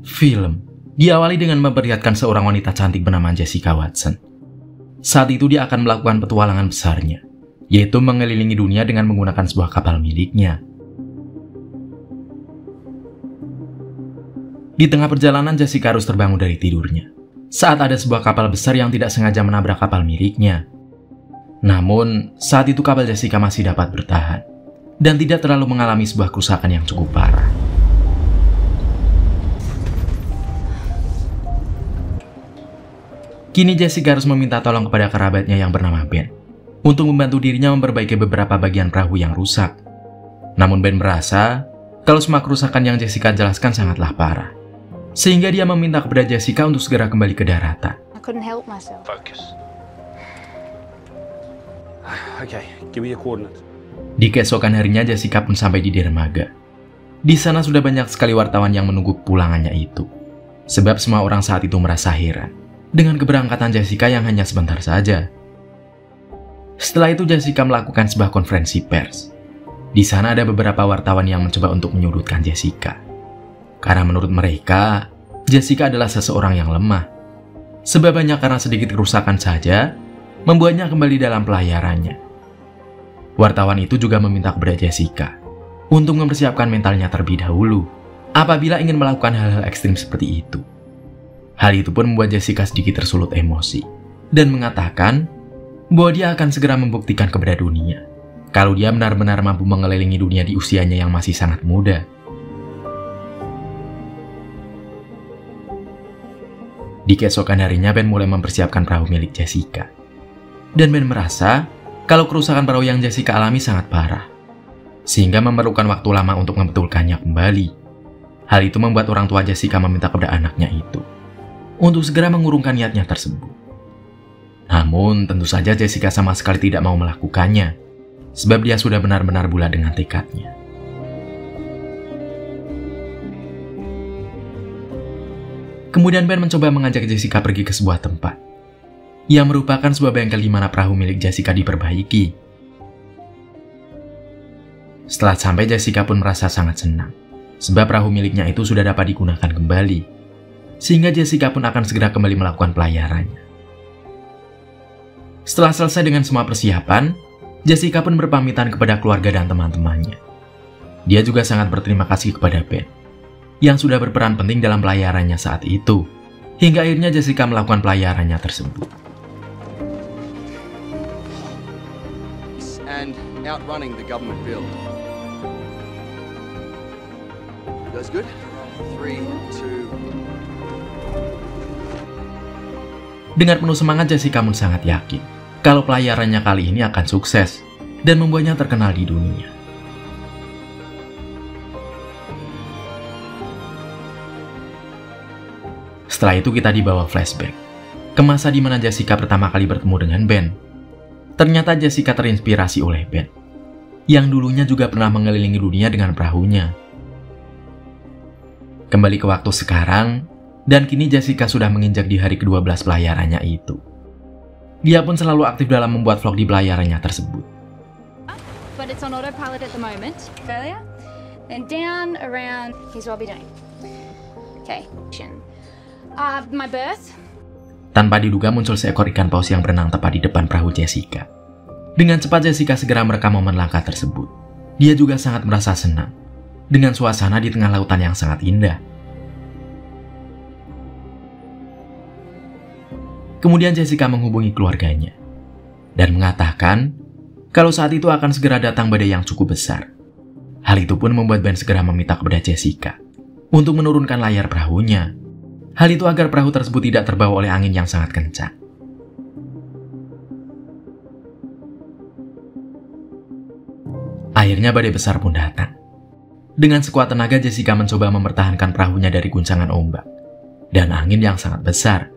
Film diawali dengan memperlihatkan seorang wanita cantik bernama Jessica Watson. Saat itu dia akan melakukan petualangan besarnya, yaitu mengelilingi dunia dengan menggunakan sebuah kapal miliknya. Di tengah perjalanan, Jessica harus terbangun dari tidurnya saat ada sebuah kapal besar yang tidak sengaja menabrak kapal miliknya. Namun, saat itu kapal Jessica masih dapat bertahan dan tidak terlalu mengalami sebuah kerusakan yang cukup parah. Kini Jessica harus meminta tolong kepada kerabatnya yang bernama Ben untuk membantu dirinya memperbaiki beberapa bagian perahu yang rusak. Namun Ben merasa kalau semua kerusakan yang Jessica jelaskan sangatlah parah, sehingga dia meminta kepada Jessica untuk segera kembali ke daratan. I couldn't help myself. Focus. Okay, give me your coordinates. Di keesokan harinya Jessica pun sampai di dermaga. Di sana sudah banyak sekali wartawan yang menunggu pulangannya itu, sebab semua orang saat itu merasa heran dengan keberangkatan Jessica yang hanya sebentar saja. Setelah itu Jessica melakukan sebuah konferensi pers. Di sana ada beberapa wartawan yang mencoba untuk menyudutkan Jessica. Karena menurut mereka, Jessica adalah seseorang yang lemah. Sebab hanya karena sedikit kerusakan saja, membuatnya kembali dalam pelayarannya. Wartawan itu juga meminta kepada Jessica untuk mempersiapkan mentalnya terlebih dahulu apabila ingin melakukan hal-hal ekstrim seperti itu. Hal itu pun membuat Jessica sedikit tersulut emosi dan mengatakan bahwa dia akan segera membuktikan kepada dunia kalau dia benar-benar mampu mengelilingi dunia di usianya yang masih sangat muda. Di keesokan harinya Ben mulai mempersiapkan perahu milik Jessica. Dan Ben merasa kalau kerusakan perahu yang Jessica alami sangat parah, sehingga memerlukan waktu lama untuk membetulkannya kembali. Hal itu membuat orang tua Jessica meminta kepada anaknya itu untuk segera mengurungkan niatnya tersebut. Namun, tentu saja Jessica sama sekali tidak mau melakukannya, sebab dia sudah benar-benar bulat dengan tekadnya. Kemudian Ben mencoba mengajak Jessica pergi ke sebuah tempat yang merupakan sebuah bengkel di mana perahu milik Jessica diperbaiki. Setelah sampai, Jessica pun merasa sangat senang, sebab perahu miliknya itu sudah dapat digunakan kembali, sehingga Jessica pun akan segera kembali melakukan pelayarannya. Setelah selesai dengan semua persiapan, Jessica pun berpamitan kepada keluarga dan teman-temannya. Dia juga sangat berterima kasih kepada Ben, yang sudah berperan penting dalam pelayarannya saat itu, hingga akhirnya Jessica melakukan pelayarannya tersebut. And outrunning the government bill. Goes good? 3, 2... Dengan penuh semangat, Jessica pun sangat yakin kalau pelayarannya kali ini akan sukses dan membuatnya terkenal di dunia. Setelah itu kita dibawa flashback ke masa di mana Jessica pertama kali bertemu dengan Ben. Ternyata Jessica terinspirasi oleh Ben, yang dulunya juga pernah mengelilingi dunia dengan perahunya. Kembali ke waktu sekarang, dan kini Jessica sudah menginjak di hari ke-12 pelayarannya itu. Dia pun selalu aktif dalam membuat vlog di pelayarannya tersebut. But it's on autopilot at the moment. Australia. Then down around, here's what I'll be doing. Okay. My birth. Tanpa diduga muncul seekor ikan paus yang berenang tepat di depan perahu Jessica. Dengan cepat Jessica segera merekam momen langka tersebut. Dia juga sangat merasa senang dengan suasana di tengah lautan yang sangat indah. Kemudian Jessica menghubungi keluarganya dan mengatakan kalau saat itu akan segera datang badai yang cukup besar. Hal itu pun membuat Ben segera meminta kepada Jessica untuk menurunkan layar perahunya. Hal itu agar perahu tersebut tidak terbawa oleh angin yang sangat kencang. Akhirnya badai besar pun datang. Dengan sekuat tenaga Jessica mencoba mempertahankan perahunya dari guncangan ombak dan angin yang sangat besar.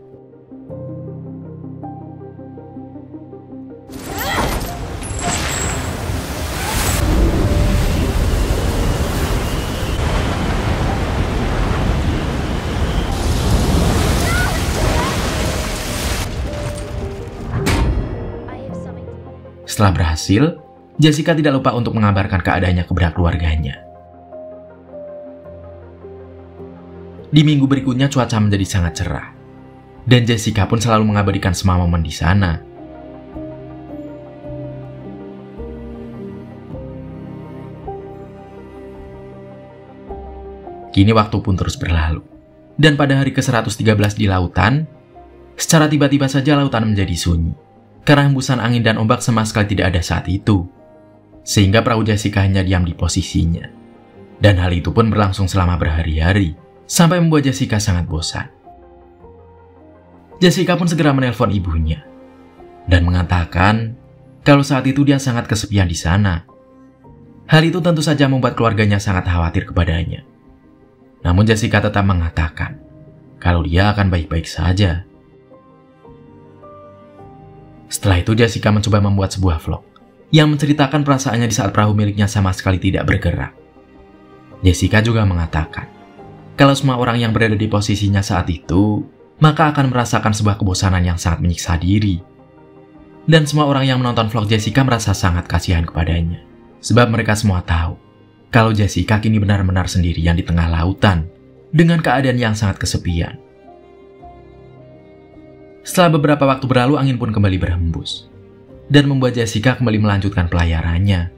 Setelah berhasil, Jessica tidak lupa untuk mengabarkan keadaannya kepada keluarganya. Di minggu berikutnya cuaca menjadi sangat cerah, dan Jessica pun selalu mengabadikan semua momen di sana. Kini waktu pun terus berlalu, dan pada hari ke-113 di lautan, secara tiba-tiba saja lautan menjadi sunyi, karena hembusan angin dan ombak sama sekali tidak ada saat itu, sehingga perahu Jessica hanya diam di posisinya. Dan hal itu pun berlangsung selama berhari-hari, sampai membuat Jessica sangat bosan. Jessica pun segera menelpon ibunya, dan mengatakan kalau saat itu dia sangat kesepian di sana. Hal itu tentu saja membuat keluarganya sangat khawatir kepadanya. Namun Jessica tetap mengatakan kalau dia akan baik-baik saja. Setelah itu Jessica mencoba membuat sebuah vlog yang menceritakan perasaannya di saat perahu miliknya sama sekali tidak bergerak. Jessica juga mengatakan kalau semua orang yang berada di posisinya saat itu maka akan merasakan sebuah kebosanan yang sangat menyiksa diri. Dan semua orang yang menonton vlog Jessica merasa sangat kasihan kepadanya, sebab mereka semua tahu kalau Jessica kini benar-benar sendirian di tengah lautan dengan keadaan yang sangat kesepian. Setelah beberapa waktu berlalu, angin pun kembali berhembus dan membuat Jessica kembali melanjutkan pelayarannya.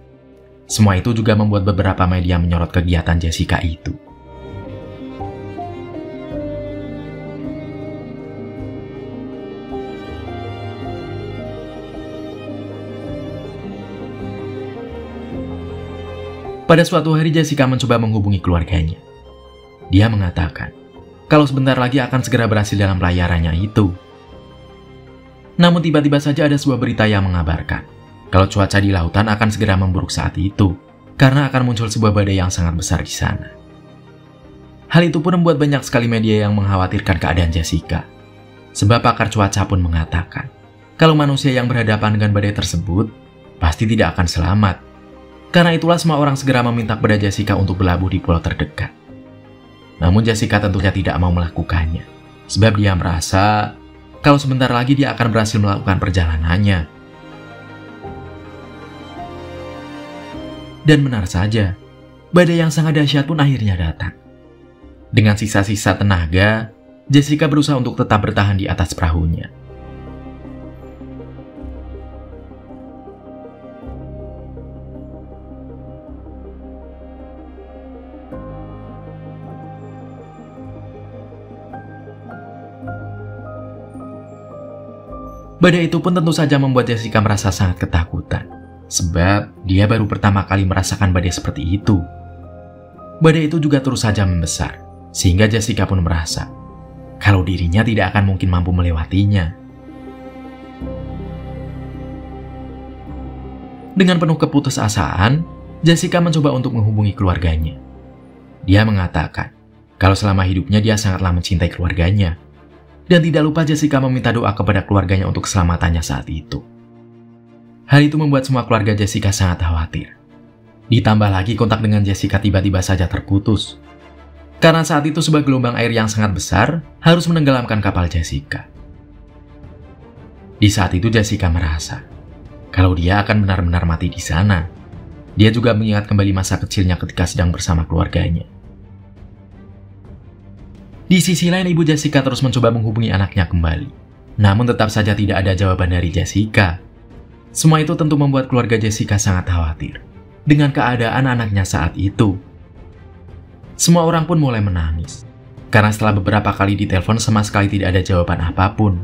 Semua itu juga membuat beberapa media menyorot kegiatan Jessica itu. Pada suatu hari Jessica mencoba menghubungi keluarganya. Dia mengatakan kalau sebentar lagi akan segera berhasil dalam pelayarannya itu. Namun tiba-tiba saja ada sebuah berita yang mengabarkan kalau cuaca di lautan akan segera memburuk saat itu, karena akan muncul sebuah badai yang sangat besar di sana. Hal itu pun membuat banyak sekali media yang mengkhawatirkan keadaan Jessica, sebab pakar cuaca pun mengatakan kalau manusia yang berhadapan dengan badai tersebut pasti tidak akan selamat. Karena itulah semua orang segera meminta kepada Jessica untuk berlabuh di pulau terdekat. Namun Jessica tentunya tidak mau melakukannya, sebab dia merasa kalau sebentar lagi dia akan berhasil melakukan perjalanannya. Dan benar saja, badai yang sangat dahsyat pun akhirnya datang. Dengan sisa-sisa tenaga, Jessica berusaha untuk tetap bertahan di atas perahunya. Badai itu pun tentu saja membuat Jessica merasa sangat ketakutan, sebab dia baru pertama kali merasakan badai seperti itu. Badai itu juga terus saja membesar, sehingga Jessica pun merasa kalau dirinya tidak akan mungkin mampu melewatinya. Dengan penuh keputusasaan, Jessica mencoba untuk menghubungi keluarganya. Dia mengatakan kalau selama hidupnya dia sangatlah mencintai keluarganya. Dan tidak lupa Jessica meminta doa kepada keluarganya untuk keselamatannya saat itu. Hal itu membuat semua keluarga Jessica sangat khawatir. Ditambah lagi kontak dengan Jessica tiba-tiba saja terputus. Karena saat itu sebuah gelombang air yang sangat besar harus menenggelamkan kapal Jessica. Di saat itu Jessica merasa kalau dia akan benar-benar mati di sana. Dia juga mengingat kembali masa kecilnya ketika sedang bersama keluarganya. Di sisi lain, ibu Jessica terus mencoba menghubungi anaknya kembali. Namun tetap saja tidak ada jawaban dari Jessica. Semua itu tentu membuat keluarga Jessica sangat khawatir dengan keadaan anaknya saat itu. Semua orang pun mulai menangis, karena setelah beberapa kali ditelepon sama sekali tidak ada jawaban apapun.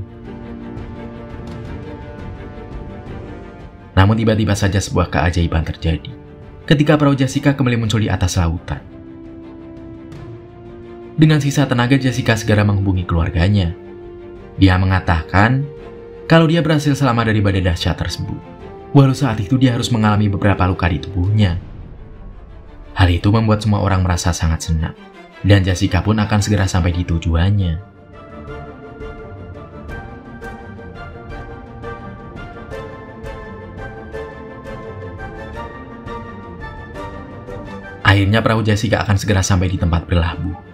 Namun tiba-tiba saja sebuah keajaiban terjadi ketika perahu Jessica kembali muncul di atas lautan. Dengan sisa tenaga, Jessica segera menghubungi keluarganya. Dia mengatakan kalau dia berhasil selamat dari badai dahsyat tersebut, walau saat itu dia harus mengalami beberapa luka di tubuhnya. Hal itu membuat semua orang merasa sangat senang, dan Jessica pun akan segera sampai di tujuannya. Akhirnya perahu Jessica akan segera sampai di tempat berlabuh.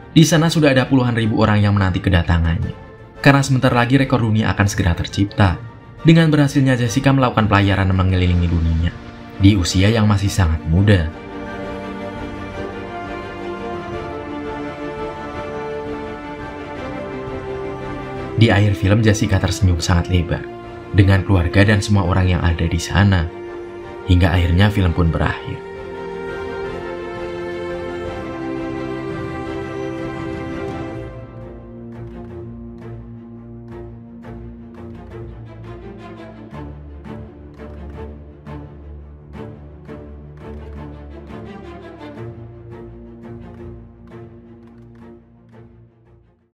Di sana sudah ada puluhan ribu orang yang menanti kedatangannya, karena sebentar lagi rekor dunia akan segera tercipta dengan berhasilnya Jessica melakukan pelayaran mengelilingi dunia di usia yang masih sangat muda. Di akhir film, Jessica tersenyum sangat lebar dengan keluarga dan semua orang yang ada di sana. Hingga akhirnya film pun berakhir.